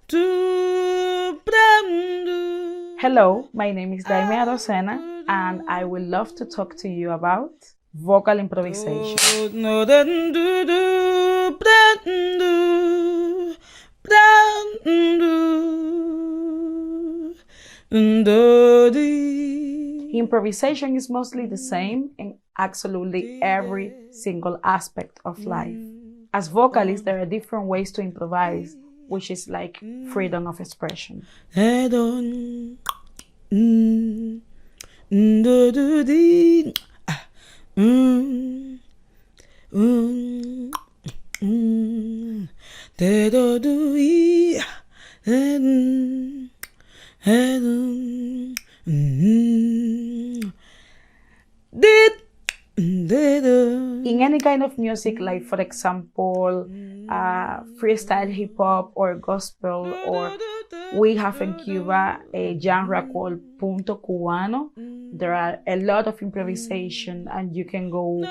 Hello, my name is Daimea Rosena, and I would love to talk to you about vocal improvisation. Improvisation is mostly the same in absolutely every single aspect of life. As vocalists, there are different ways to improvise, which is like freedom of expression. In any kind of music, like for example, freestyle hip hop or gospel, or we have in Cuba a genre called punto cubano. There are a lot of improvisation, and you can go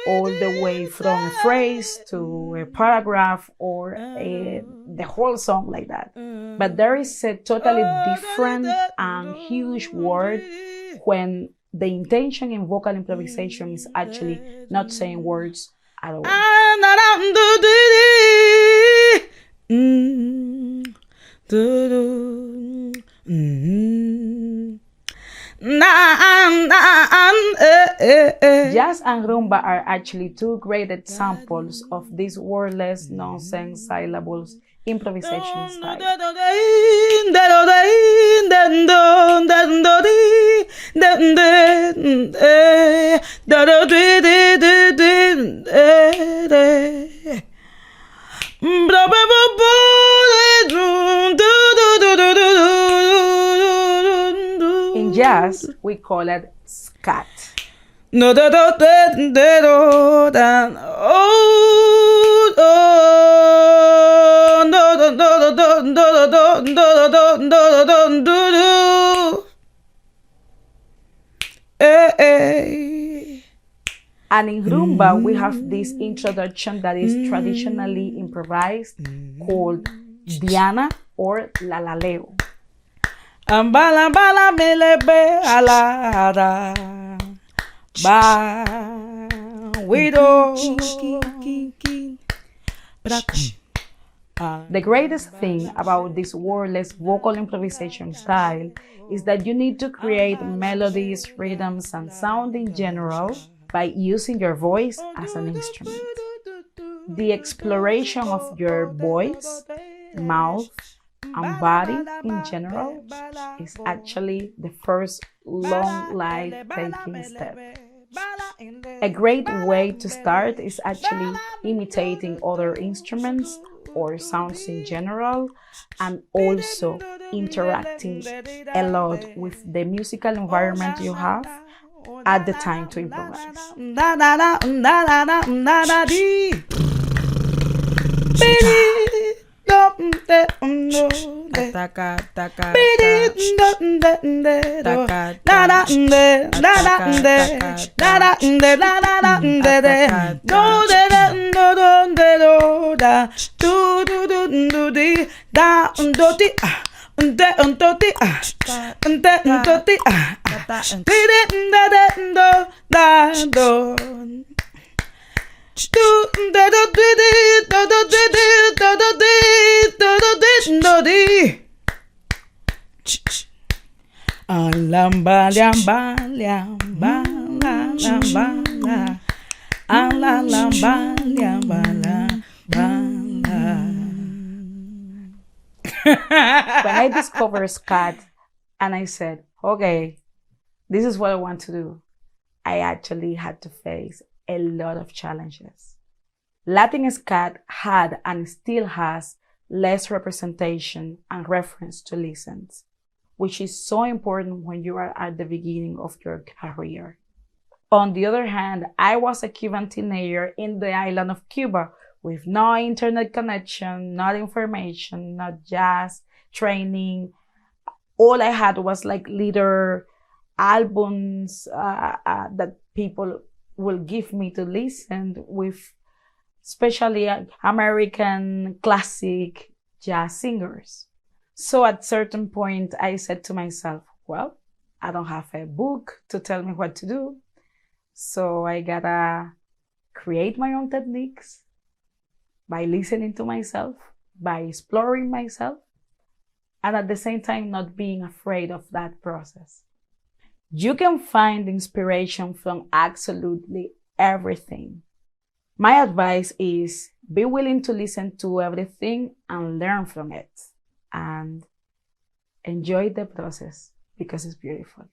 all the way from a phrase to a paragraph or the whole song like that. But there is a totally different and huge word when the intention in vocal improvisation is actually not saying words at all. Jazz and rumba are actually two great examples of this wordless nonsense syllables improvisation style. In jazz, we call it scat. And in rumba, we have this introduction that is traditionally improvised called Diana or Lalaleo. The greatest thing about this wordless vocal improvisation style is that you need to create melodies, rhythms, and sound in general by using your voice as an instrument. The exploration of your voice, mouth, and body in general is actually the first long life-taking step. A great way to start is actually imitating other instruments or sounds in general, and also interacting a lot with the musical environment you have at the time to improvise. When I discovered scat and I said, okay, this is what I want to do, I actually had to face a lot of challenges. Latin scat had and still has less representation and reference to listens, which is so important when you are at the beginning of your career. On the other hand, I was a Cuban teenager in the island of Cuba with no internet connection, not information, not jazz training. All I had was like little albums that people will give me to listen with, especially American classic jazz singers. So at certain point, I said to myself, well, I don't have a book to tell me what to do. So I gotta create my own techniques by listening to myself, by exploring myself, and at the same time, not being afraid of that process. You can find inspiration from absolutely everything. My advice is be willing to listen to everything and learn from it, and enjoy the process because it's beautiful.